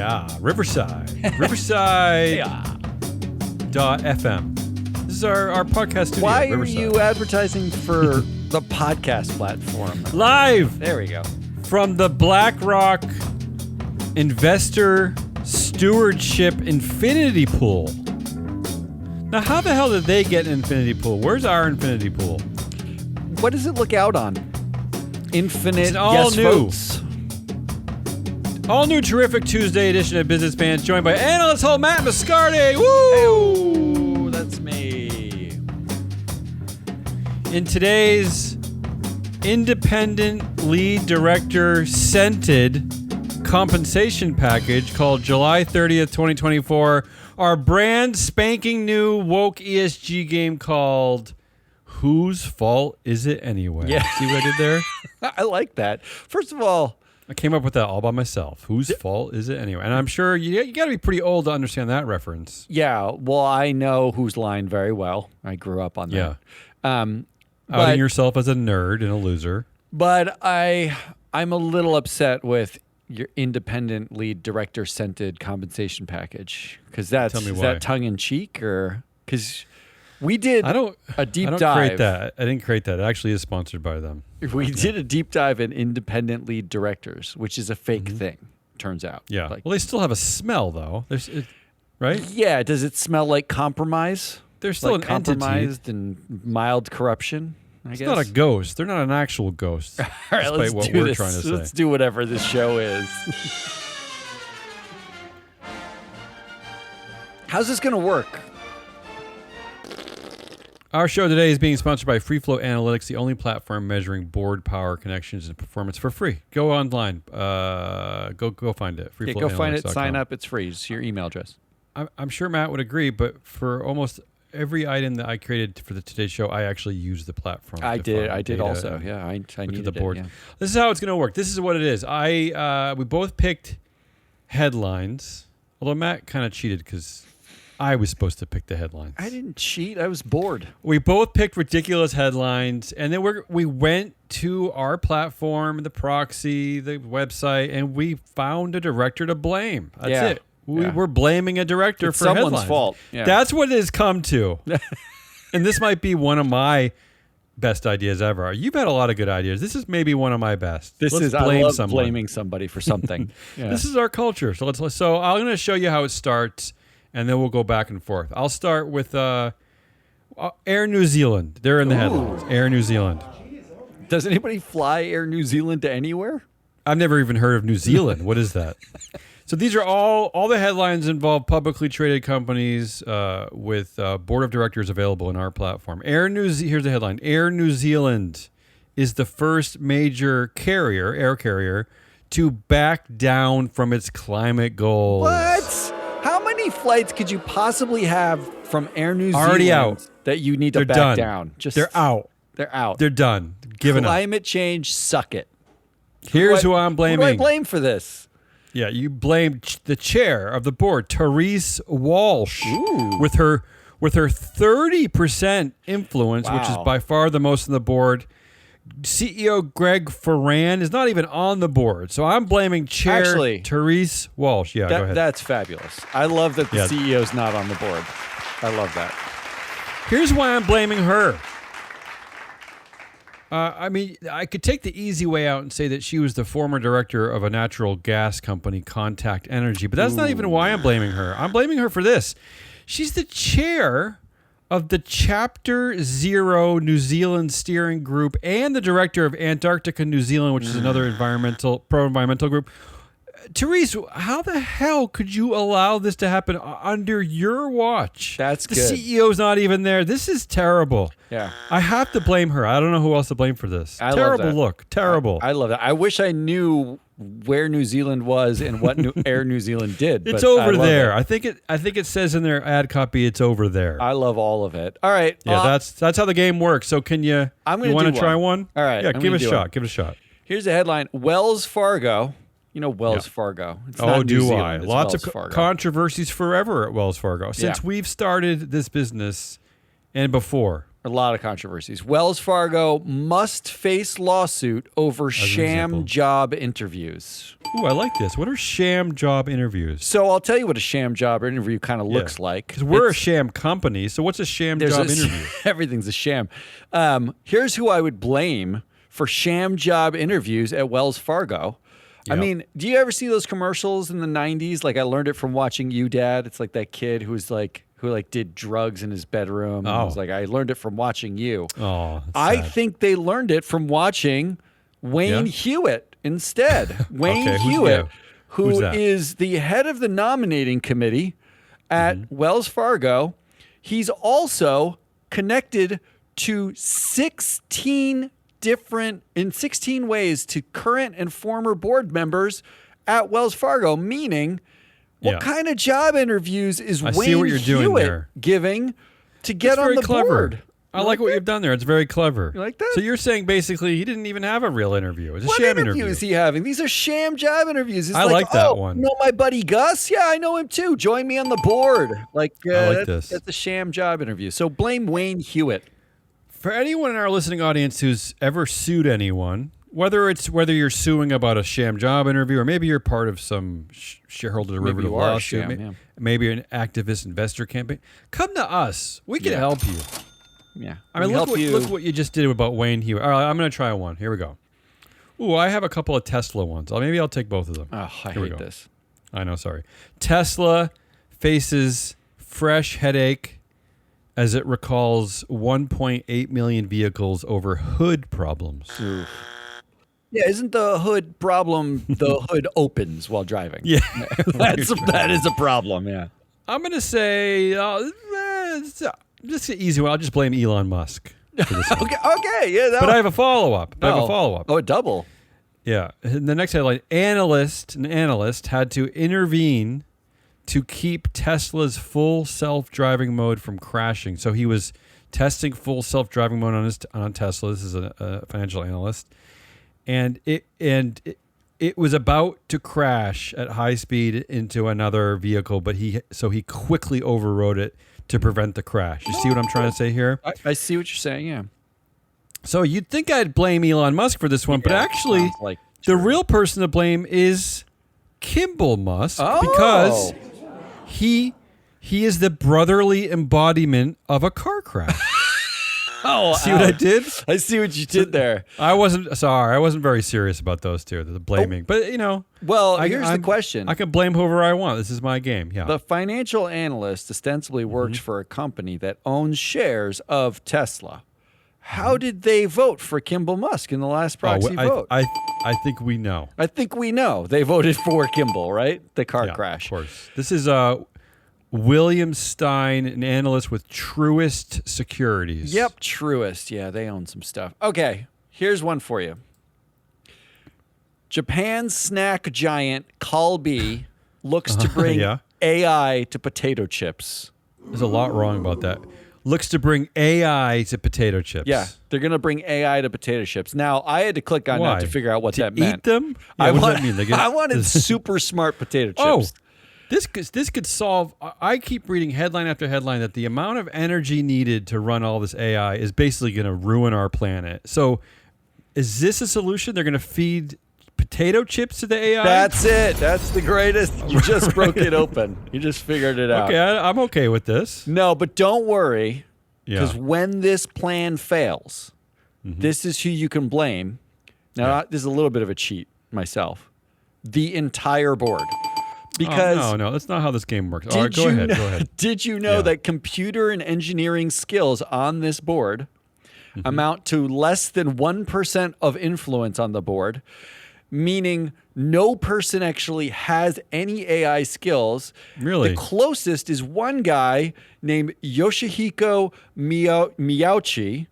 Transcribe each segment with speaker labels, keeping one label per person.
Speaker 1: Yeah, Riverside. Riverside.
Speaker 2: Yeah.
Speaker 1: .fm. This is our podcast studio.
Speaker 2: Why
Speaker 1: Riverside.
Speaker 2: are you advertising for the podcast platform?
Speaker 1: Live
Speaker 2: There we go.
Speaker 1: from the BlackRock Investor Stewardship Infinity Pool. Now, how the hell did they get an infinity pool? Where's our infinity pool?
Speaker 2: What does it look out on? Infinite
Speaker 1: It's all
Speaker 2: yes
Speaker 1: new.
Speaker 2: votes.
Speaker 1: All new terrific Tuesday edition of Business Pants, joined by analyst Holt Matt Mascardi. Woo!
Speaker 2: Hey, that's me.
Speaker 1: In today's independent lead director scented compensation package called July 30th, 2024, our brand spanking new woke ESG game called Whose Fault Is It Anyway?
Speaker 2: Yeah.
Speaker 1: See what I did there?
Speaker 2: I like that. First of all,
Speaker 1: I came up with that all by myself. Whose fault is it anyway? And I'm sure you got to be pretty old to understand that reference.
Speaker 2: yeah, well, I know Whose Line very well. I grew up on that.
Speaker 1: Yeah.
Speaker 2: Outing
Speaker 1: Outing yourself as a nerd and a loser.
Speaker 2: But I'm a little upset with your independent lead director scented compensation package because
Speaker 1: Tell me
Speaker 2: is
Speaker 1: why.
Speaker 2: that tongue in cheek or because we did
Speaker 1: I don't
Speaker 2: a deep
Speaker 1: create
Speaker 2: dive.
Speaker 1: that. I didn't create that. It actually is sponsored by them.
Speaker 2: We did a deep dive in independent lead directors, which is a fake thing. Turns out.
Speaker 1: Yeah.
Speaker 2: Like,
Speaker 1: Well, they still have a smell though. Right?
Speaker 2: yeah. Does it smell like compromise?
Speaker 1: They're still
Speaker 2: Like
Speaker 1: an entity.
Speaker 2: compromised and mild corruption. I
Speaker 1: It's
Speaker 2: guess
Speaker 1: not a ghost. They're not an actual ghost.
Speaker 2: All right,
Speaker 1: despite
Speaker 2: let's
Speaker 1: what
Speaker 2: do
Speaker 1: we're
Speaker 2: this.
Speaker 1: trying to say.
Speaker 2: Let's do whatever this show is. How's this going to work?
Speaker 1: Our show today is being sponsored by Free Flow Analytics, the only platform measuring board power, connections, and performance for free. Go online. Go find it.
Speaker 2: Yeah, go find it,
Speaker 1: freeflowanalytics.com.
Speaker 2: sign up. It's free. It's your email address.
Speaker 1: I'm sure Matt would agree, but for almost every item that I created for the Today Show, I actually used the platform.
Speaker 2: I
Speaker 1: to
Speaker 2: did.
Speaker 1: find
Speaker 2: I did
Speaker 1: data
Speaker 2: also.
Speaker 1: and
Speaker 2: Yeah, I
Speaker 1: look at
Speaker 2: needed
Speaker 1: the board.
Speaker 2: it. Yeah.
Speaker 1: This is how it's going to work. This is what it is. We both picked headlines, although Matt kind of cheated because I was supposed to pick the headlines.
Speaker 2: I didn't cheat. I was bored.
Speaker 1: We both picked ridiculous headlines, and then we went to our platform, the proxy, the website, and we found a director to blame. That's
Speaker 2: Yeah.
Speaker 1: it. We
Speaker 2: Yeah.
Speaker 1: were blaming a director
Speaker 2: It's
Speaker 1: for
Speaker 2: someone's
Speaker 1: headlines.
Speaker 2: fault. Yeah.
Speaker 1: That's what it has come to. And this might be one of my best ideas ever. You've had a lot of good ideas. This is maybe one of my best.
Speaker 2: This
Speaker 1: Let's
Speaker 2: is I
Speaker 1: blame
Speaker 2: love
Speaker 1: someone.
Speaker 2: blaming somebody for something. Yeah.
Speaker 1: This is our culture. So So I'm going to show you how it starts, and then we'll go back and forth. I'll start with Air New Zealand. They're in the headlines. Air New Zealand.
Speaker 2: Does anybody fly Air New Zealand to anywhere?
Speaker 1: I've never even heard of New Zealand. What is that? So these are all the headlines involve publicly traded companies with board of directors available in our platform. Here's the headline. Air New Zealand is the first major air carrier, to back down from its climate goals.
Speaker 2: What? How many flights could you possibly have from Air New Zealand
Speaker 1: Already out.
Speaker 2: that you need to
Speaker 1: They're
Speaker 2: back
Speaker 1: done.
Speaker 2: down?
Speaker 1: They're out.
Speaker 2: They're out.
Speaker 1: They're done. Giving up.
Speaker 2: Climate change, suck it.
Speaker 1: Here's who I'm blaming.
Speaker 2: Who do I blame for this?
Speaker 1: Yeah, you blame the chair of the board, Therese Walsh, with her 30% influence, which is
Speaker 2: Wow.
Speaker 1: by far the most on the board. CEO Greg Ferran is not even on the board, so I'm blaming Chair
Speaker 2: Actually,
Speaker 1: Therese Walsh. Yeah, go ahead.
Speaker 2: That's fabulous. I love that the
Speaker 1: Yeah.
Speaker 2: CEO's not on the board. I love that.
Speaker 1: Here's why I'm blaming her. I mean, I could take the easy way out and say that she was the former director of a natural gas company, Contact Energy, but that's not even why I'm blaming her. I'm blaming her for this. She's the chair of the Chapter Zero New Zealand Steering Group and the director of Antarctica New Zealand, which is another pro-environmental group. Therese, how the hell could you allow this to happen under your watch?
Speaker 2: That's
Speaker 1: the
Speaker 2: good.
Speaker 1: CEO's not even there. This is terrible.
Speaker 2: Yeah.
Speaker 1: I have to blame her. I don't know who else to blame for this.
Speaker 2: I love
Speaker 1: Terrible
Speaker 2: that.
Speaker 1: look. Terrible.
Speaker 2: I love that. I wish I knew where New Zealand was and what Air New Zealand did.
Speaker 1: It's
Speaker 2: but I
Speaker 1: over
Speaker 2: love
Speaker 1: there.
Speaker 2: it.
Speaker 1: I think it says in their ad copy it's over there.
Speaker 2: I love all of it. All right.
Speaker 1: Yeah, that's how the game works. So can you
Speaker 2: I'm gonna
Speaker 1: you want
Speaker 2: do
Speaker 1: to try
Speaker 2: one.
Speaker 1: one?
Speaker 2: All right,
Speaker 1: Yeah,
Speaker 2: I'm
Speaker 1: give it
Speaker 2: gonna
Speaker 1: a
Speaker 2: do
Speaker 1: shot.
Speaker 2: one.
Speaker 1: Give it a shot.
Speaker 2: Here's a headline. Wells Fargo. You know Wells Fargo. It's
Speaker 1: Oh,
Speaker 2: not New
Speaker 1: do
Speaker 2: Zealand,
Speaker 1: I?
Speaker 2: it's
Speaker 1: Lots
Speaker 2: Wells
Speaker 1: of
Speaker 2: Fargo.
Speaker 1: controversies forever at Wells Fargo. Since
Speaker 2: Yeah.
Speaker 1: we've started this business and before.
Speaker 2: A lot of controversies. Wells Fargo must face lawsuit over sham
Speaker 1: example.
Speaker 2: job interviews.
Speaker 1: Ooh, I like this. What are sham job interviews?
Speaker 2: So I'll tell you what a sham job interview kind of looks like.
Speaker 1: Because we're a sham company, so what's a sham job interview?
Speaker 2: Everything's a sham. Here's who I would blame for sham job interviews at Wells Fargo. I
Speaker 1: Yep.
Speaker 2: mean, do you ever see those commercials in the 90s? Like, I learned it from watching You, Dad. It's like that kid who did drugs in his bedroom. And was like, I learned it from watching you.
Speaker 1: Oh, that's
Speaker 2: I
Speaker 1: sad.
Speaker 2: think they learned it from watching Wayne Hewitt instead. Wayne
Speaker 1: Okay,
Speaker 2: Hewitt,
Speaker 1: Who's
Speaker 2: who
Speaker 1: that?
Speaker 2: is the head of the nominating committee at Wells Fargo. He's also connected to 16 ways to current and former board members at Wells Fargo, meaning what kind of job interviews is
Speaker 1: I
Speaker 2: Wayne
Speaker 1: see what you're doing
Speaker 2: Hewitt
Speaker 1: there.
Speaker 2: giving to get
Speaker 1: That's
Speaker 2: on
Speaker 1: very
Speaker 2: the
Speaker 1: clever.
Speaker 2: board?
Speaker 1: I like what you've done there. It's very clever.
Speaker 2: You like that?
Speaker 1: So you're saying basically he didn't even have a real interview. It was a
Speaker 2: What
Speaker 1: sham
Speaker 2: interview
Speaker 1: interview.
Speaker 2: is he having? These are sham job interviews. It's
Speaker 1: I like that one.
Speaker 2: You know my buddy Gus? Yeah, I know him too. Join me on the board. Like,
Speaker 1: I like this.
Speaker 2: That's a sham job interview. So blame Wayne Hewitt.
Speaker 1: For anyone in our listening audience who's ever sued anyone, whether you're suing about a sham job interview or maybe you're part of some shareholder derivative
Speaker 2: you are a
Speaker 1: lawsuit,
Speaker 2: sham, yeah.
Speaker 1: maybe an activist investor campaign, come to us. We can
Speaker 2: Yeah.
Speaker 1: help you.
Speaker 2: Yeah.
Speaker 1: I mean, look what you just did about Wayne Hewitt. All right, I'm going to try one. Here we go. Ooh, I have a couple of Tesla ones. Maybe I'll take both of them.
Speaker 2: Oh, I
Speaker 1: Here we
Speaker 2: hate
Speaker 1: go.
Speaker 2: this.
Speaker 1: I know, sorry. Tesla faces fresh headache as it recalls 1.8 million vehicles over hood problems.
Speaker 2: Yeah, isn't the hood problem the hood opens while driving?
Speaker 1: Yeah.
Speaker 2: that is a problem, yeah.
Speaker 1: I'm going to say, it's just an easy one. I'll just blame Elon Musk for this one.
Speaker 2: Okay, yeah.
Speaker 1: But I have a follow-up.
Speaker 2: Oh, a double.
Speaker 1: Yeah. And the next headline, an analyst had to intervene to keep Tesla's full self-driving mode from crashing. So he was testing full self-driving mode on Tesla. This is a financial analyst. And it was about to crash at high speed into another vehicle, but he quickly overrode it to prevent the crash. You see what I'm trying to say here?
Speaker 2: I see what you're saying, yeah.
Speaker 1: So you'd think I'd blame Elon Musk for this one, but actually,
Speaker 2: sounds like
Speaker 1: the real person to blame is Kimball Musk
Speaker 2: Oh.
Speaker 1: because he is the brotherly embodiment of a car crash. See what I did?
Speaker 2: I see what you did there.
Speaker 1: I wasn't very serious about those two, the blaming. But
Speaker 2: Well, here's the question.
Speaker 1: I can blame whoever I want. This is my game. Yeah.
Speaker 2: The financial analyst ostensibly works for a company that owns shares of Tesla. How did they vote for Kimball Musk in the last proxy vote?
Speaker 1: I think we know.
Speaker 2: I think we know. They voted for Kimball, right? The car crash.
Speaker 1: Of course. This is William Stein, an analyst with Truist Securities.
Speaker 2: Yep, Truist. Yeah, they own some stuff. Okay, here's one for you. Japan's snack giant Calbee looks to bring
Speaker 1: Yeah.
Speaker 2: AI to potato chips.
Speaker 1: There's a lot wrong about that. Looks to bring AI to potato chips.
Speaker 2: Yeah, they're going to bring AI to potato chips. Now, I had to click on
Speaker 1: Why?
Speaker 2: that to figure out what
Speaker 1: to
Speaker 2: that meant.
Speaker 1: Eat them? Yeah, what does that mean? They get-
Speaker 2: I wanted super smart potato chips.
Speaker 1: Oh, this could solve. I keep reading headline after headline that the amount of energy needed to run all this AI is basically going to ruin our planet. So, is this a solution? They're going to feed potato chips to the AI?
Speaker 2: That's it. That's the greatest. You just broke it open. You just figured it out.
Speaker 1: Okay, I'm okay with this.
Speaker 2: No, but don't worry,
Speaker 1: Yeah.
Speaker 2: because when this plan fails, this is who you can blame. Now, this is a little bit of a cheat myself. The entire board. Because
Speaker 1: no, that's not how this game works. All right, go ahead.
Speaker 2: Did you know that computer and engineering skills on this board amount to less than 1% of influence on the board, meaning no person actually has any AI skills?
Speaker 1: Really?
Speaker 2: The closest is one guy named Yoshihiko Miyauchi,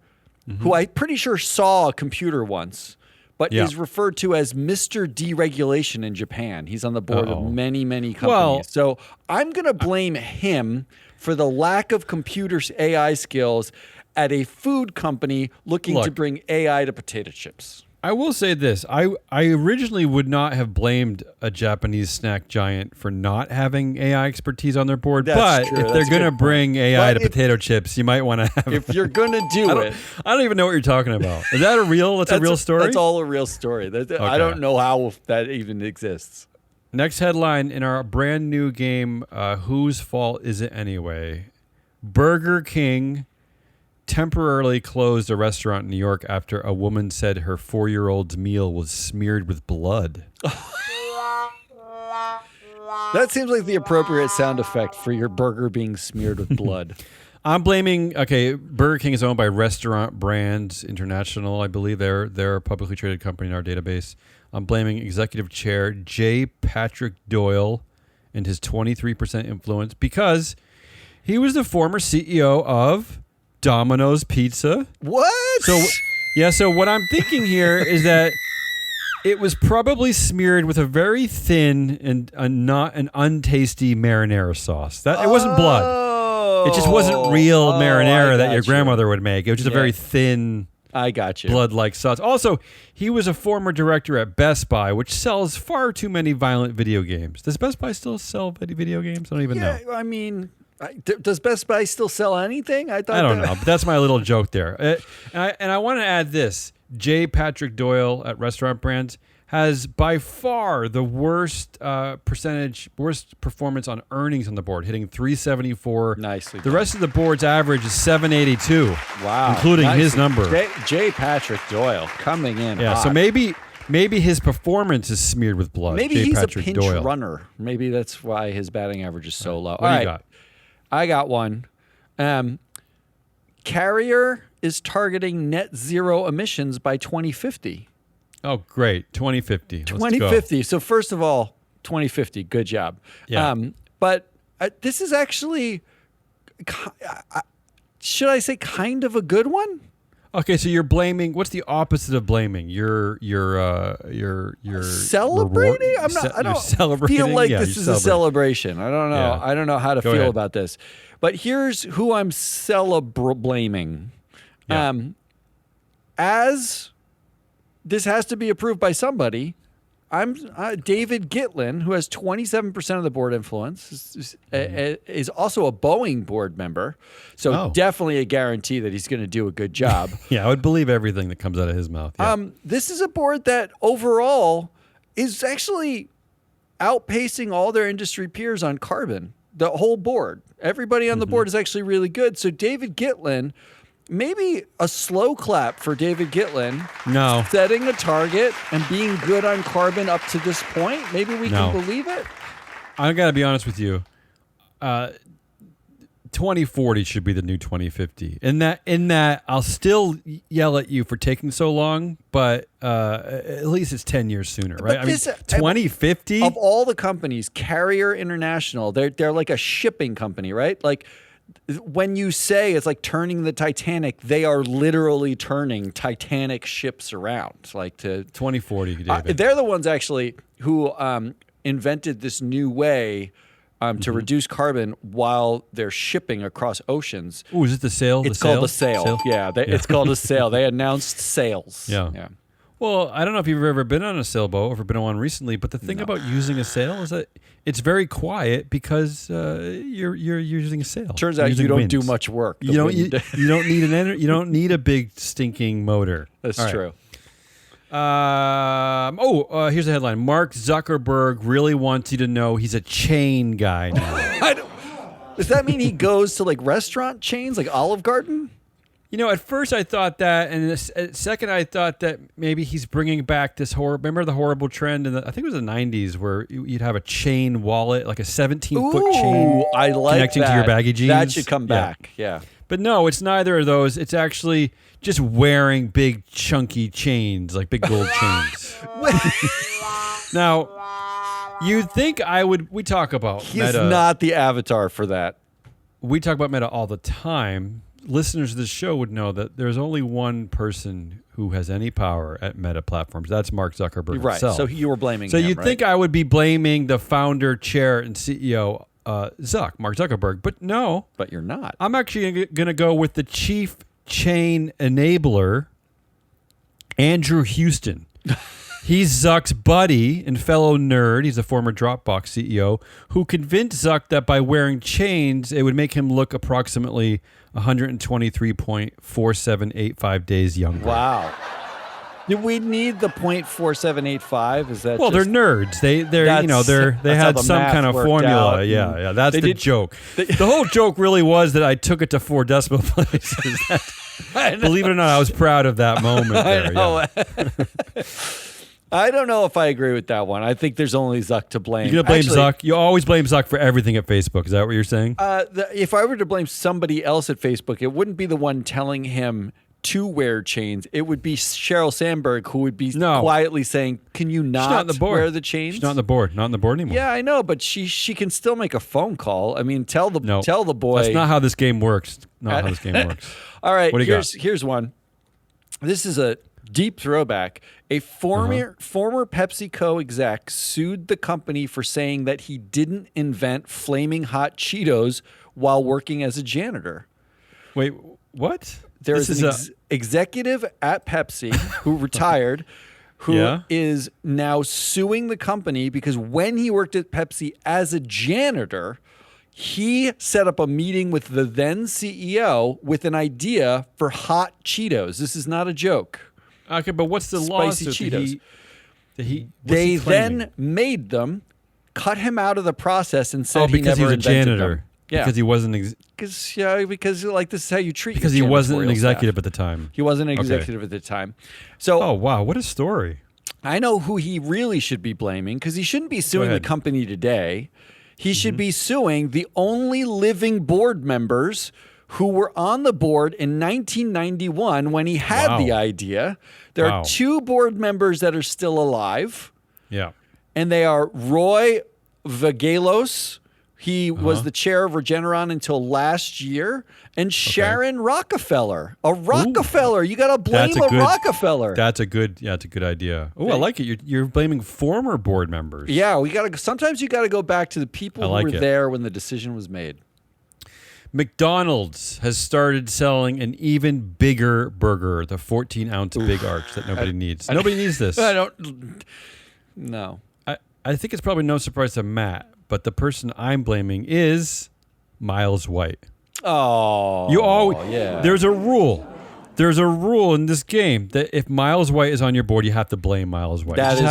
Speaker 2: who I'm pretty sure saw a computer once, but is referred to as Mr. Deregulation in Japan. He's on the board of many, many companies.
Speaker 1: Well,
Speaker 2: so I'm going to blame him for the lack of computer AI skills at a food company looking to bring AI to potato chips.
Speaker 1: I will say this. I originally would not have blamed a Japanese snack giant for not having AI expertise on their board.
Speaker 2: That's
Speaker 1: but
Speaker 2: true.
Speaker 1: if they're going to bring AI to potato chips, you might want to have...
Speaker 2: If you're going to do it...
Speaker 1: I don't even know what you're talking about. Is that a real... That's a real story?
Speaker 2: That's all a real story. I don't know how that even exists.
Speaker 1: Next headline in our brand new game, Whose Fault Is It Anyway? Burger King temporarily closed a restaurant in New York after a woman said her 4-year-old's meal was smeared with blood.
Speaker 2: That seems like the appropriate sound effect for your burger being smeared with blood.
Speaker 1: I'm blaming, Burger King is owned by Restaurant Brands International, I believe. They're a publicly traded company in our database. I'm blaming Executive Chair J. Patrick Doyle and his 23% influence because he was the former CEO of Domino's Pizza.
Speaker 2: What?
Speaker 1: So what I'm thinking here is that it was probably smeared with a very thin and not an untasty marinara sauce. It wasn't blood. It just wasn't real marinara that your grandmother would make. It was just a very thin,
Speaker 2: I got you,
Speaker 1: blood-like sauce. Also, he was a former director at Best Buy, which sells far too many violent video games. Does Best Buy still sell video games? I don't even know.
Speaker 2: I mean... Does Best Buy still sell anything? I
Speaker 1: don't know, but that's my little joke there. And I want to add this. J. Patrick Doyle at Restaurant Brands has by far the worst performance on earnings on the board, hitting 374.
Speaker 2: Nicely
Speaker 1: The
Speaker 2: done.
Speaker 1: rest of the board's average is 782.
Speaker 2: Wow.
Speaker 1: Including his number.
Speaker 2: J. Patrick Doyle coming in
Speaker 1: Yeah,
Speaker 2: hot.
Speaker 1: so maybe his performance is smeared with blood.
Speaker 2: Maybe
Speaker 1: J.
Speaker 2: he's
Speaker 1: Patrick
Speaker 2: a pinch
Speaker 1: Doyle.
Speaker 2: runner. Maybe that's why his batting average is so low.
Speaker 1: What do you got?
Speaker 2: I got one. Carrier is targeting net zero emissions by 2050.
Speaker 1: Oh, great. 2050. Let's
Speaker 2: 2050.
Speaker 1: go.
Speaker 2: So first of all, 2050. Good job.
Speaker 1: Yeah.
Speaker 2: But this is actually, should I say, kind of a good one?
Speaker 1: Okay, so you're blaming. What's the opposite of blaming? You're
Speaker 2: celebrating. I don't feel like this is a celebration. I don't know.
Speaker 1: Yeah.
Speaker 2: I don't know how to
Speaker 1: Go
Speaker 2: feel
Speaker 1: ahead.
Speaker 2: about this. But here's who I'm blaming.
Speaker 1: Yeah.
Speaker 2: As this has to be approved by somebody, I'm David Gitlin, who has 27% of the board influence, is also a Boeing board member. So definitely a guarantee that he's going to do a good job.
Speaker 1: Yeah, I would believe everything that comes out of his mouth. Yeah.
Speaker 2: This is a board that overall is actually outpacing all their industry peers on carbon. The whole board, everybody on the board is actually really good. So David Gitlin, maybe a slow clap for David Gitlin.
Speaker 1: No.
Speaker 2: Setting a target and being good on carbon up to this point. Maybe we can believe it.
Speaker 1: I got to be honest with you. 2040 should be the new 2050. In that, I'll still yell at you for taking so long, but at least it's 10 years sooner, right? I mean, 2050?
Speaker 2: Of all the companies, Carrier International, they're like a shipping company, right? Like, when you say it's like turning the Titanic, they are literally turning Titanic ships around. Like to
Speaker 1: 2040, David.
Speaker 2: They're the ones actually who invented this new way to reduce carbon while they're shipping across oceans.
Speaker 1: Oh, is it the sail?
Speaker 2: It's called a sail. Yeah, it's called a sail. They announced sails.
Speaker 1: Yeah. Well, I don't know if you've ever been on a sailboat or been on one recently, but the thing about using a sail is that it's very quiet because you're using a sail.
Speaker 2: Turns out you don't do much work.
Speaker 1: You don't need you don't need a big stinking motor.
Speaker 2: That's true.
Speaker 1: Here's a headline. Mark Zuckerberg really wants you to know he's a chain guy now.
Speaker 2: Does that mean he goes to like restaurant chains like Olive Garden?
Speaker 1: You know, at first I thought that, and at second I thought that maybe he's bringing back this remember the horrible trend in I think it was the 90s where you'd have a chain wallet, like a 17-foot chain connecting to your baggy jeans.
Speaker 2: That should come back, yeah.
Speaker 1: But no, it's neither of those. It's actually just wearing big chunky chains, like big gold chains. Now, you'd think we talk about
Speaker 2: He's
Speaker 1: Meta.
Speaker 2: not the avatar for that.
Speaker 1: We talk about Meta all the time. Listeners of this show would know that there's only one person who has any power at Meta Platforms. That's Mark Zuckerberg himself.
Speaker 2: So you were blaming
Speaker 1: So
Speaker 2: him,
Speaker 1: you'd think I would be blaming the founder, chair, and CEO, Mark Zuckerberg. But no.
Speaker 2: But you're not.
Speaker 1: I'm actually going to go with the chief chain enabler, Andrew Houston. He's Zuck's buddy and fellow nerd. He's a former Dropbox CEO who convinced Zuck that by wearing chains, it would make him look approximately 123.4785 days younger.
Speaker 2: Wow. Do we need the 0.4785? Is that
Speaker 1: they're nerds. They had some kind of formula.
Speaker 2: Out.
Speaker 1: Yeah. That's the joke. The whole joke really was that I took it to 4 decimal places. Believe it or not, I was proud of that moment there.
Speaker 2: I know.
Speaker 1: Yeah.
Speaker 2: I don't know if I agree with that one. I think there's only Zuck to blame.
Speaker 1: You're going to blame Zuck? You always blame Zuck for everything at Facebook. Is that what you're saying?
Speaker 2: If I were to blame somebody else at Facebook, it wouldn't be the one telling him to wear chains. It would be Sheryl Sandberg who would be quietly saying, "Can you not wear the chains?"
Speaker 1: She's not on the board. Not on the board anymore.
Speaker 2: Yeah, I know, but she can still make a phone call. I mean, tell the boy.
Speaker 1: That's not how this game works. Not how this game works.
Speaker 2: All right,
Speaker 1: what do you got?
Speaker 2: Here's one. This is a deep throwback. A former PepsiCo exec sued the company for saying that he didn't invent flaming hot Cheetos while working as a janitor.
Speaker 1: Wait, what?
Speaker 2: There's an executive at Pepsi who retired, who is now suing the company because when he worked at Pepsi as a janitor, he set up a meeting with the then CEO with an idea for hot Cheetos. This is not a joke.
Speaker 1: Okay, but what's the
Speaker 2: Spicy
Speaker 1: lawsuit?
Speaker 2: They then made them, cut him out of the process, and said
Speaker 1: because
Speaker 2: he never
Speaker 1: he's a
Speaker 2: invented
Speaker 1: janitor.
Speaker 2: them. Yeah,
Speaker 1: because he wasn't.
Speaker 2: Because like this is how you treat.
Speaker 1: Because he wasn't an executive at the time.
Speaker 2: He wasn't an executive at the time. So,
Speaker 1: oh wow, what a story!
Speaker 2: I know who he really should be blaming because he shouldn't be suing the company today. He should be suing the only living board members who were on the board in 1991 when he had the idea. There are 2 board members that are still alive.
Speaker 1: Yeah.
Speaker 2: And they are Roy Vagelos. He was the chair of Regeneron until last year. And Sharon Rockefeller. A Rockefeller. You got to blame Rockefeller.
Speaker 1: That's a good idea. Oh, I like it. You're blaming former board members.
Speaker 2: Yeah, sometimes you got to go back to the people who were there when the decision was made.
Speaker 1: McDonald's has started selling an even bigger burger, the 14-ounce Big Arch that nobody needs. Nobody needs this.
Speaker 2: I don't. No.
Speaker 1: I think it's probably no surprise to Matt, but the person I'm blaming is Miles White.
Speaker 2: Oh.
Speaker 1: There's a rule. There's a rule in this game that if Miles White is on your board, you have to blame Miles White.
Speaker 2: That's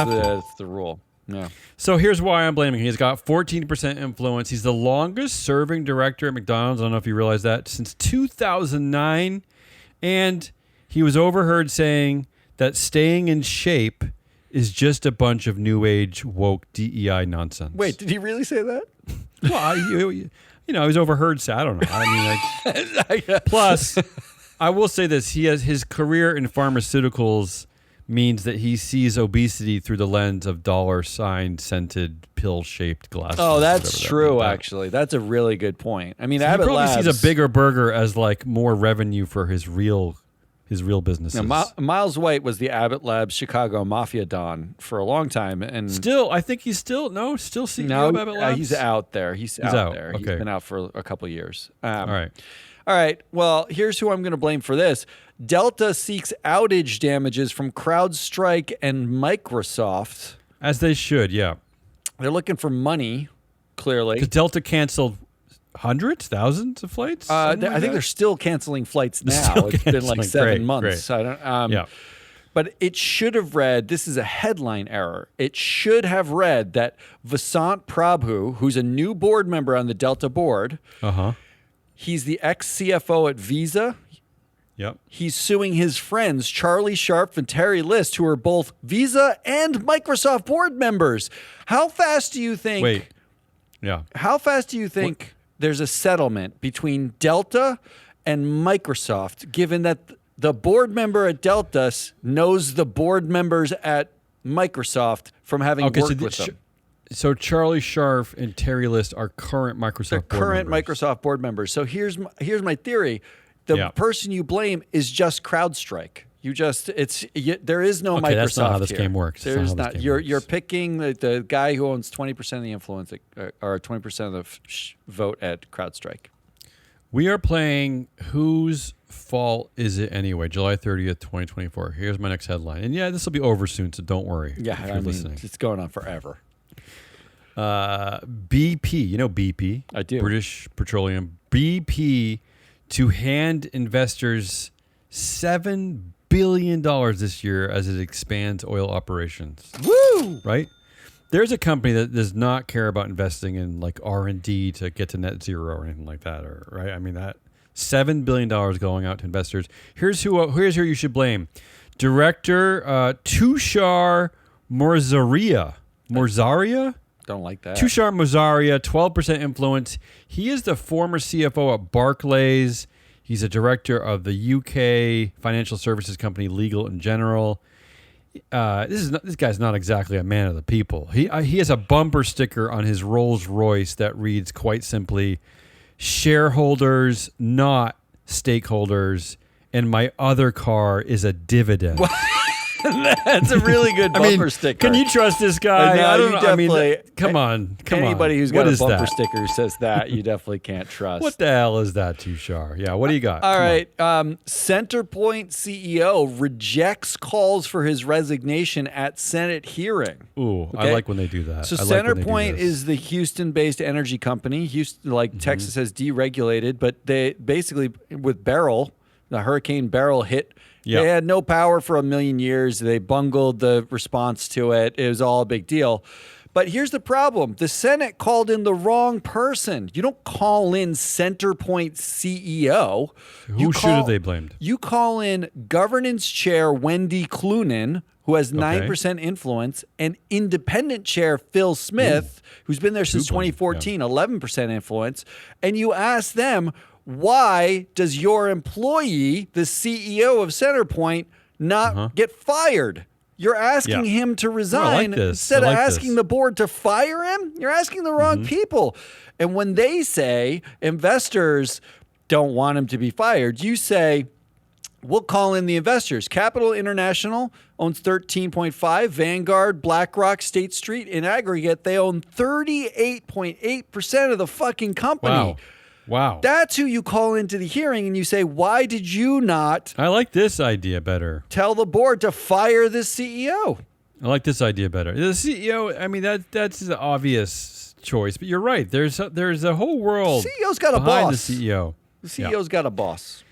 Speaker 2: the rule. Yeah.
Speaker 1: So here's why I'm blaming him. He's got 14% influence. He's the longest serving director at McDonald's. I don't know if you realize that, since 2009. And he was overheard saying that staying in shape is just a bunch of new age woke DEI nonsense.
Speaker 2: Wait, did he really say that?
Speaker 1: Well, he was overheard. So I don't know. I mean, plus, I will say this: his career in pharmaceuticals means that he sees obesity through the lens of $sign scented pill-shaped glasses.
Speaker 2: Oh, that's true, actually. That's a really good point. I mean, so Abbott Labs...
Speaker 1: He probably sees a bigger burger as like more revenue for his real businesses.
Speaker 2: Now, Miles White was the Abbott Labs Chicago Mafia Don for a long time. And
Speaker 1: I think he's still CEO of Abbott Labs?
Speaker 2: He's out there. He's out there.
Speaker 1: Okay.
Speaker 2: He's been out for a couple of years.
Speaker 1: All
Speaker 2: right. Well, here's who I'm going to blame for this. Delta seeks outage damages from CrowdStrike and Microsoft.
Speaker 1: As they should, yeah.
Speaker 2: They're looking for money, clearly.
Speaker 1: Because Delta canceled hundreds, thousands of flights?
Speaker 2: I think they're still canceling flights now. It's been like 7 months.
Speaker 1: Great.
Speaker 2: I don't. But it should have read, this is a headline error. It should have read that Vasant Prabhu, who's a new board member on the Delta board, he's the ex-CFO at Visa.
Speaker 1: Yep.
Speaker 2: He's suing his friends, Charlie Sharp and Terry List, who are both Visa and Microsoft board members. How fast do you think...
Speaker 1: Wait. Yeah.
Speaker 2: How fast do you think there's a settlement between Delta and Microsoft, given that the board member at Delta knows the board members at Microsoft from having worked with them?
Speaker 1: So Charlie Sharf and Terry List are current Microsoft board members.
Speaker 2: Microsoft board members. So here's my theory. The person you blame is just CrowdStrike. There is no Microsoft.
Speaker 1: That's not how this
Speaker 2: here.
Speaker 1: game works.
Speaker 2: There's not. You're picking the guy who owns 20% of the influence or 20% of the vote at CrowdStrike.
Speaker 1: We are playing Whose Fault Is It Anyway? July 30th, 2024. Here's my next headline. And yeah, this will be over soon, so don't worry.
Speaker 2: Yeah,
Speaker 1: if you're listening.
Speaker 2: It's going on forever.
Speaker 1: BP, you know BP?
Speaker 2: I do.
Speaker 1: British Petroleum. BP to hand investors $7 billion this year as it expands oil operations.
Speaker 2: Woo!
Speaker 1: Right? There's a company that does not care about investing in like R&D to get to net zero or anything like that, or right? I mean that $7 billion going out to investors. Here's who you should blame. Director Tushar Morzaria.
Speaker 2: Don't like that.
Speaker 1: Tushar Morzaria, 12% influence. He is the former CFO at Barclays. He's a director of the UK financial services company Legal & General. This guy's not exactly a man of the people. He has a bumper sticker on his Rolls Royce that reads quite simply, "Shareholders, not stakeholders, and my other car is a dividend."
Speaker 2: That's a really good bumper sticker.
Speaker 1: Can you trust this guy?
Speaker 2: No,
Speaker 1: I don't
Speaker 2: you
Speaker 1: know. I mean,
Speaker 2: definitely-
Speaker 1: come on.
Speaker 2: Anybody who's got
Speaker 1: What
Speaker 2: a
Speaker 1: is
Speaker 2: bumper
Speaker 1: that?
Speaker 2: sticker who says that, you definitely can't trust.
Speaker 1: What the hell is that, Tushar? Yeah, what do you got?
Speaker 2: All
Speaker 1: Come
Speaker 2: right. Centerpoint CEO rejects calls for his resignation at Senate hearing.
Speaker 1: on. Ooh, I
Speaker 2: Okay.
Speaker 1: like when they do that.
Speaker 2: So
Speaker 1: I like when they do
Speaker 2: Centerpoint
Speaker 1: this.
Speaker 2: is the Houston-based energy company. Houston, like Texas, has deregulated, but they basically with Beryl, the Hurricane Beryl hit.
Speaker 1: Yeah.
Speaker 2: They had no power for a million years. They bungled the response to it. It was all a big deal. But here's the problem. The Senate called in the wrong person. You don't call in Centerpoint CEO.
Speaker 1: Who should have they blamed?
Speaker 2: You call in governance chair Wendy Clunan, who has 9% influence, and independent chair Phil Smith, who's been there since 2014, 11% influence, and you ask them, why does your employee, the CEO of Centerpoint, not get fired? You're asking him to resign instead of asking the board to fire him. You're asking the wrong people. And when they say investors don't want him to be fired, you say, we'll call in the investors. Capital International owns 13.5, Vanguard, BlackRock, State Street. In aggregate, they own 38.8% of the fucking company.
Speaker 1: Wow.
Speaker 2: That's who you call into the hearing and you say, why did you not
Speaker 1: I like this idea better.
Speaker 2: tell the board to fire the CEO?
Speaker 1: I like this idea better. The CEO, I mean, that's the obvious choice, but you're right. There's a whole world
Speaker 2: CEO's got a
Speaker 1: behind
Speaker 2: boss.
Speaker 1: the CEO.
Speaker 2: The CEO's got a boss.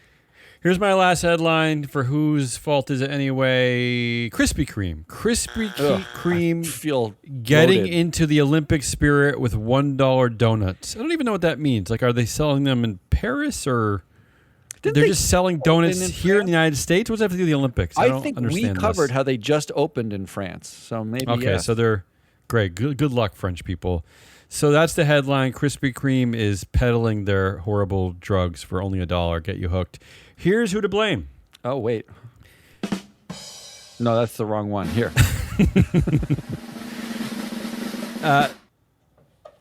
Speaker 1: Here's my last headline for Whose Fault Is It Anyway? Krispy Kreme. Krispy Kreme
Speaker 2: Feel
Speaker 1: getting
Speaker 2: bloated.
Speaker 1: into the Olympic spirit with $1 donuts. I don't even know what that means. Like, are they selling them in Paris or they're
Speaker 2: they
Speaker 1: just selling donuts
Speaker 2: open in
Speaker 1: here in the
Speaker 2: France?
Speaker 1: United States? What's that have to do with the Olympics? I don't
Speaker 2: think we
Speaker 1: understand
Speaker 2: covered
Speaker 1: this.
Speaker 2: how they just opened in France. So maybe
Speaker 1: Okay,
Speaker 2: yes.
Speaker 1: so they're great. Good luck, French people. So that's the headline. Krispy Kreme is peddling their horrible drugs for only $1. Get you hooked. Here's who to blame.
Speaker 2: Oh, wait. No, that's the wrong one. Here.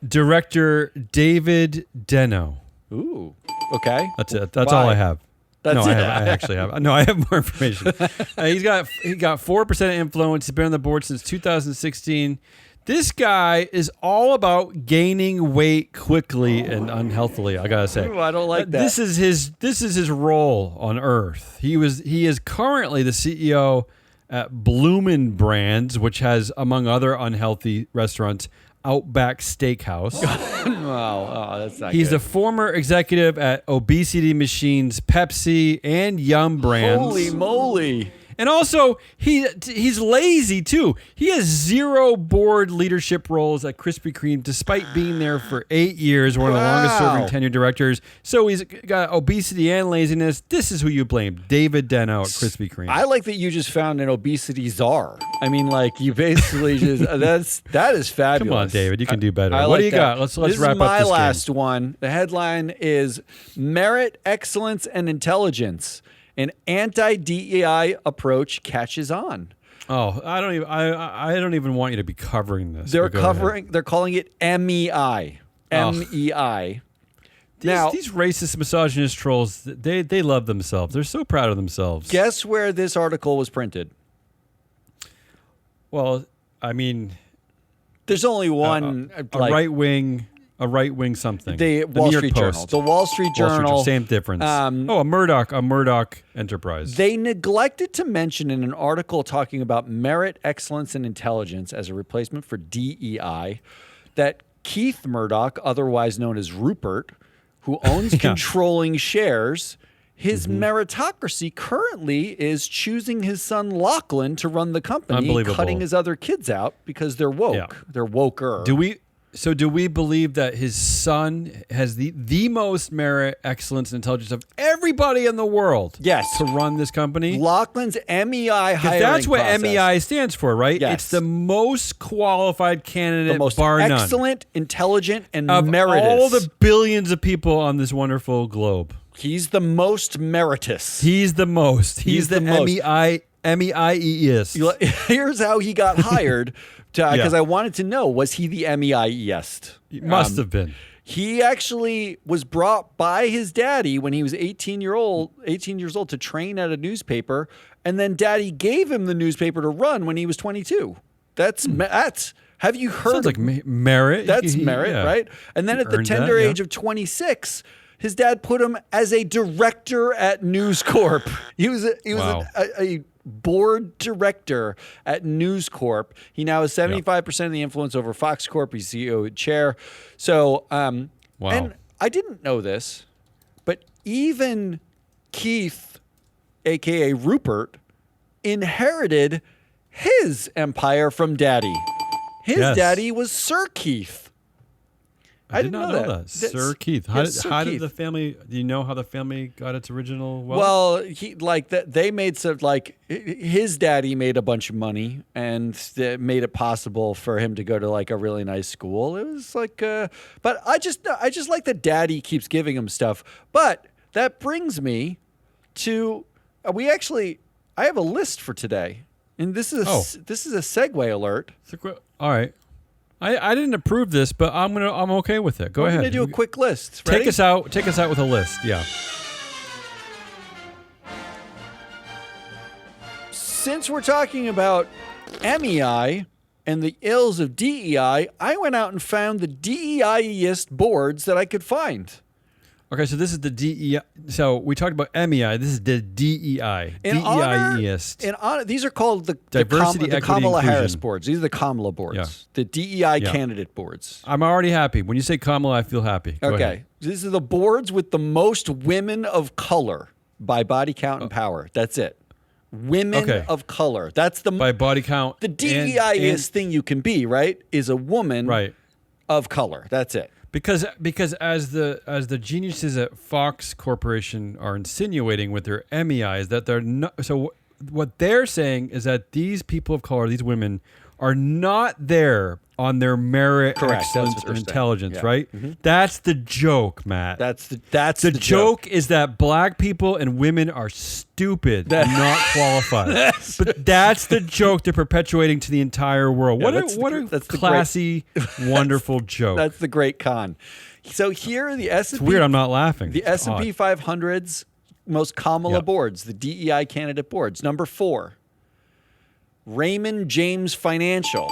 Speaker 1: Director David Deno.
Speaker 2: Ooh. Okay.
Speaker 1: That's it. That's
Speaker 2: Why?
Speaker 1: all I have.
Speaker 2: That's
Speaker 1: no,
Speaker 2: it.
Speaker 1: I actually have. No, I have more information. He got 4% influence. He's been on the board since 2016. This guy is all about gaining weight quickly and unhealthily. I gotta say,
Speaker 2: Ooh, I don't like that.
Speaker 1: This is his role on Earth. He is currently the CEO at Bloomin' Brands, which has, among other unhealthy restaurants, Outback Steakhouse.
Speaker 2: Wow. Oh, that's not
Speaker 1: He's
Speaker 2: good.
Speaker 1: the former executive at Obesity Machines, Pepsi, and Yum Brands.
Speaker 2: Holy moly.
Speaker 1: And also, he's lazy too. He has 0 board leadership roles at Krispy Kreme, despite being there for 8 years, one of the longest-serving tenured directors. So he's got obesity and laziness. This is who you blame, David Deno at Krispy Kreme.
Speaker 2: I like that you just found an obesity czar. I mean, like you basically just that is fabulous.
Speaker 1: Come on, David, you can do better.
Speaker 2: I
Speaker 1: What
Speaker 2: like
Speaker 1: do you
Speaker 2: that.
Speaker 1: got? Let's
Speaker 2: This
Speaker 1: wrap
Speaker 2: is my
Speaker 1: up this
Speaker 2: last
Speaker 1: game.
Speaker 2: one. The headline is Merit, Excellence, and Intelligence. An anti-DEI approach catches on.
Speaker 1: Oh, I don't even want you to be covering this.
Speaker 2: They're
Speaker 1: but go ahead.
Speaker 2: They're calling it MEI. MEI. Now,
Speaker 1: These racist, misogynist trolls, they love themselves. They're so proud of themselves.
Speaker 2: guess where this article was printed?
Speaker 1: Well, I mean,
Speaker 2: There's only one
Speaker 1: a right-wing a right-wing something.
Speaker 2: The
Speaker 1: New
Speaker 2: Wall
Speaker 1: York
Speaker 2: Street Journal.
Speaker 1: Post.
Speaker 2: The Wall Street Journal.
Speaker 1: Same difference. A Murdoch enterprise.
Speaker 2: They neglected to mention in an article talking about merit, excellence, and intelligence as a replacement for DEI that Keith Murdoch, otherwise known as Rupert, who owns controlling shares, his meritocracy currently is choosing his son Lachlan to run the company, cutting his other kids out because they're woke. Yeah. They're woker.
Speaker 1: Do we believe that his son has the most merit, excellence, and intelligence of everybody in the world?
Speaker 2: Yes.
Speaker 1: To run this company?
Speaker 2: Lachlan's MEI hiring
Speaker 1: that's what
Speaker 2: process.
Speaker 1: MEI stands for, right?
Speaker 2: Yes.
Speaker 1: It's the most qualified candidate,
Speaker 2: the most
Speaker 1: bar none.
Speaker 2: excellent, intelligent, and
Speaker 1: of
Speaker 2: meritorious.
Speaker 1: all the billions of people on this wonderful globe.
Speaker 2: He's the most meritorious.
Speaker 1: He's the most. He's the MEI-iest.
Speaker 2: Here's how he got hired. Because I wanted to know, was he the MEI-iest?
Speaker 1: He must have been.
Speaker 2: He actually was brought by his daddy when he was 18 years old to train at a newspaper, and then daddy gave him the newspaper to run when he was 22. That's have you heard?
Speaker 1: Sounds like merit.
Speaker 2: That's merit, right? And then at the tender age of 26, his dad put him as a director at News Corp. He was a board director at News Corp. He now has 75% of the influence over Fox Corp. He's CEO and chair. So, and I didn't know this, but even Keith, aka Rupert, inherited his empire from daddy. His daddy was Sir Keith.
Speaker 1: I did not know that. Sir Keith. How did the family? Do you know how the family got its original wealth?
Speaker 2: Well, they made some his daddy made a bunch of money and it made it possible for him to go to like a really nice school. It was like, but I just like that daddy keeps giving him stuff. But that brings me to I have a list for today, and this is a segue alert.
Speaker 1: All right. I didn't approve this, but I'm okay with it. Go ahead.
Speaker 2: We're gonna do a quick list. Ready?
Speaker 1: Take us out with a list. Yeah.
Speaker 2: Since we're talking about MEI and the ills of DEI, I went out and found the DEI-iest boards that I could find.
Speaker 1: Okay, so this is the DEI. So we talked about MEI. This is the DEI. DEI-iest.
Speaker 2: These are called the
Speaker 1: Diversity,
Speaker 2: Kamala Harris
Speaker 1: inclusion.
Speaker 2: boards. These are the Kamala boards.
Speaker 1: Yeah.
Speaker 2: The DEI candidate boards.
Speaker 1: I'm already happy. When you say Kamala, I feel happy. Go ahead.
Speaker 2: These are the boards with the most women of color by body count and power. That's it. Women of color. That's the
Speaker 1: by body count.
Speaker 2: The DEI-iest thing you can be, right, is a woman of color. That's it.
Speaker 1: Because as the geniuses at Fox Corporation are insinuating with their MEI is that they're not. So what they're saying is that these people of color, these women, are not there on their merit, excellence, or intelligence, right? Mm-hmm. That's the joke, Matt.
Speaker 2: That's the
Speaker 1: joke is that black people and women are stupid, not qualified. But that's the joke they're perpetuating to the entire world. What a classy, wonderful joke.
Speaker 2: That's the great con. So here are the S&P.
Speaker 1: It's weird. I'm not laughing.
Speaker 2: The S&P 500's most Kamala boards, the DEI candidate boards. Number 4, Raymond James Financial.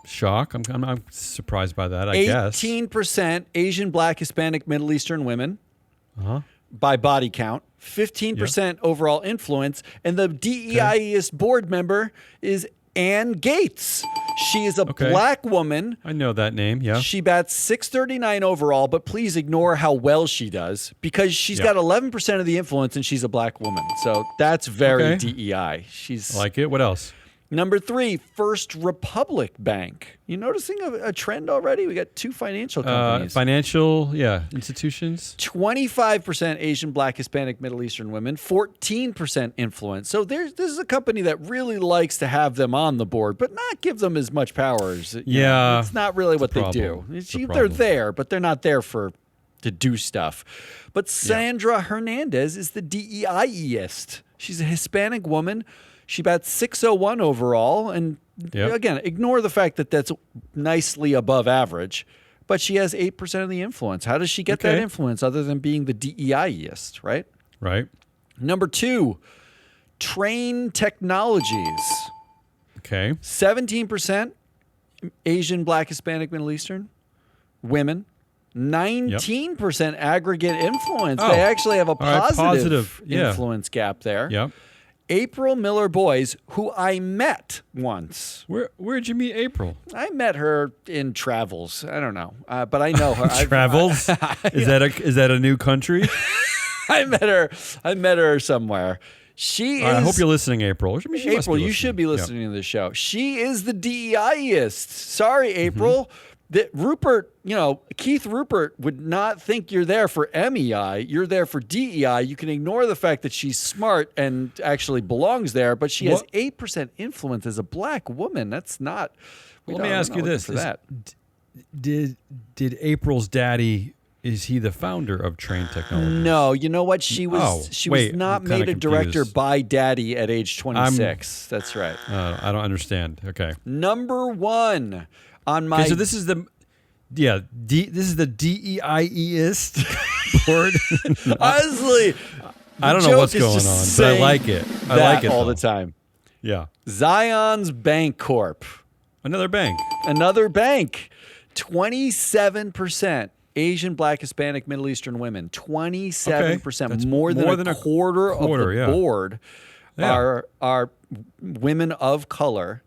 Speaker 1: Shock. I'm surprised by that, I guess.
Speaker 2: 18% Asian, Black, Hispanic, Middle Eastern women by body count. 15% overall influence. And the DEI-iest board member is Ann Gates. She is a black woman.
Speaker 1: I know that name, yeah.
Speaker 2: She bats 639 overall, but please ignore how well she does because she's got 11% of the influence and she's a black woman. So that's very DEI.
Speaker 1: I like it. What else?
Speaker 2: Number 3, First Republic Bank. You noticing a trend already? We got 2 financial companies.
Speaker 1: Institutions.
Speaker 2: 25% Asian, Black, Hispanic, Middle Eastern women. 14% influence. So this is a company that really likes to have them on the board, but not give them as much power as it's not really what they do. They're there, but they're not there to do stuff. But Sandra Hernandez is the DEI-iest. She's a Hispanic woman. She bats 601 overall, and again, ignore the fact that that's nicely above average, but she has 8% of the influence. How does she get that influence other than being the DEI-iest, right?
Speaker 1: Right.
Speaker 2: Number 2, Train Technologies.
Speaker 1: Okay.
Speaker 2: 17% Asian, Black, Hispanic, Middle Eastern women. 19% aggregate influence.
Speaker 1: Oh.
Speaker 2: They actually have a
Speaker 1: All right,
Speaker 2: positive
Speaker 1: yeah.
Speaker 2: influence gap there.
Speaker 1: Yep.
Speaker 2: April Miller Boyce, who I met once.
Speaker 1: Where'd you meet April?
Speaker 2: I met her in travels. I don't know, but I know her.
Speaker 1: Travels? Is that a new country?
Speaker 2: I met her somewhere. She is.
Speaker 1: I hope you're listening, April. I mean, she must be
Speaker 2: April, you
Speaker 1: listening.
Speaker 2: should be listening to this show. She is the DEI-iest. Sorry, April. That Rupert, Keith Rupert would not think you're there for MEI. You're there for DEI. You can ignore the fact that she's smart and actually belongs there, but she has 8% influence as a black woman. That's not.
Speaker 1: Let me ask you this: Did April's daddy? Is he the founder of Train Technologies?
Speaker 2: No, you know what? She was not made a director by daddy at age 26. That's right.
Speaker 1: I don't understand. Okay.
Speaker 2: Number 1 on my.
Speaker 1: Okay, so this is the DEI-iest board.
Speaker 2: Honestly,
Speaker 1: I don't know what's going on, but I like it. I like it
Speaker 2: all the time.
Speaker 1: Yeah.
Speaker 2: Zion's Bank Corp.
Speaker 1: Another bank.
Speaker 2: 27%. Asian, Black, Hispanic, Middle Eastern women. 27%.
Speaker 1: That's
Speaker 2: More than a quarter of the board are women of color.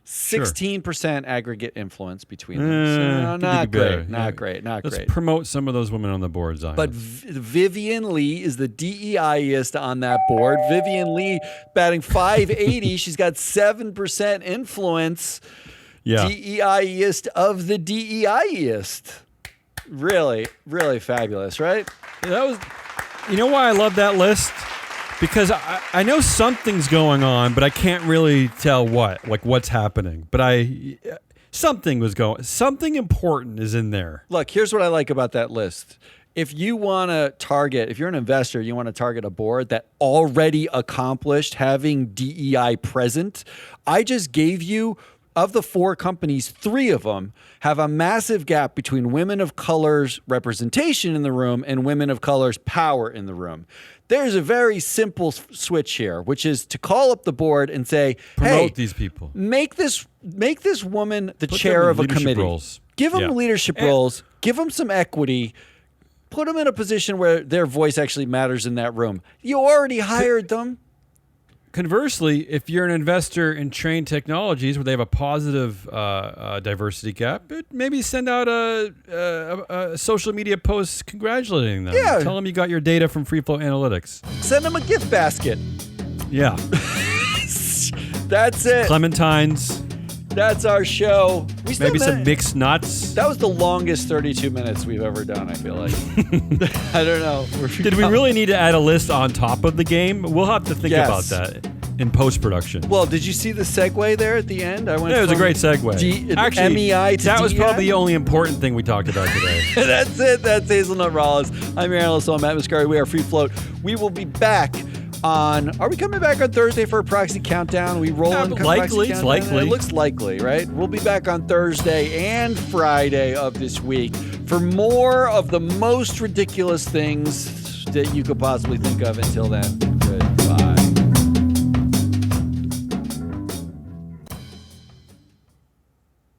Speaker 2: 16% aggregate influence between them. So not great.
Speaker 1: Let's promote some of those women on the board, Zion.
Speaker 2: But Vivian Lee is the DEI-iest on that board. Vivian Lee batting .580. She's got 7% influence.
Speaker 1: Yeah.
Speaker 2: DEI-iest of the DEI-iest. Really, really fabulous, right?
Speaker 1: That was. You know why I love that list? Because I know something's going on, but I can't really tell what's happening. But something important is in there.
Speaker 2: Look, here's what I like about that list. If you want to target, if you're an investor, you want to target a board that already accomplished having DEI present, I just gave you, of the 4 companies, 3 of them have a massive gap between women of color's representation in the room and women of color's power in the room. There's a very simple switch here, which is to call up the board and say,
Speaker 1: promote these people.
Speaker 2: Make this woman the chair of a committee.
Speaker 1: Roles.
Speaker 2: Give them leadership roles. Give them some equity. Put them in a position where their voice actually matters in that room. You already hired them.
Speaker 1: Conversely, if you're an investor in Train Technologies where they have a positive diversity gap, maybe send out a social media post congratulating them.
Speaker 2: Yeah.
Speaker 1: Tell them you got your data from Free Flow Analytics.
Speaker 2: Send them a gift basket.
Speaker 1: Yeah.
Speaker 2: That's it.
Speaker 1: Clementines.
Speaker 2: That's our show.
Speaker 1: Maybe some mixed nuts.
Speaker 2: That was the longest 32 minutes we've ever done, I feel like. I don't know.
Speaker 1: Did we really need to add a list on top of the game? We'll have to think about that in post-production.
Speaker 2: Well, did you see the segue there at the end?
Speaker 1: It was a great segue.
Speaker 2: Actually, MEI to
Speaker 1: that was
Speaker 2: DEI?
Speaker 1: probably the only important thing we talked about today.
Speaker 2: That's it. That's Hazelnut Rollins. I'm your analyst, Matt Muscari. We are Free Float. We will be back on. Are we coming back on Thursday for a proxy countdown? We rolling?
Speaker 1: Likely. It's likely.
Speaker 2: It looks likely, right? We'll be back on Thursday and Friday of this week for more of the most ridiculous things that you could possibly think of. Until then.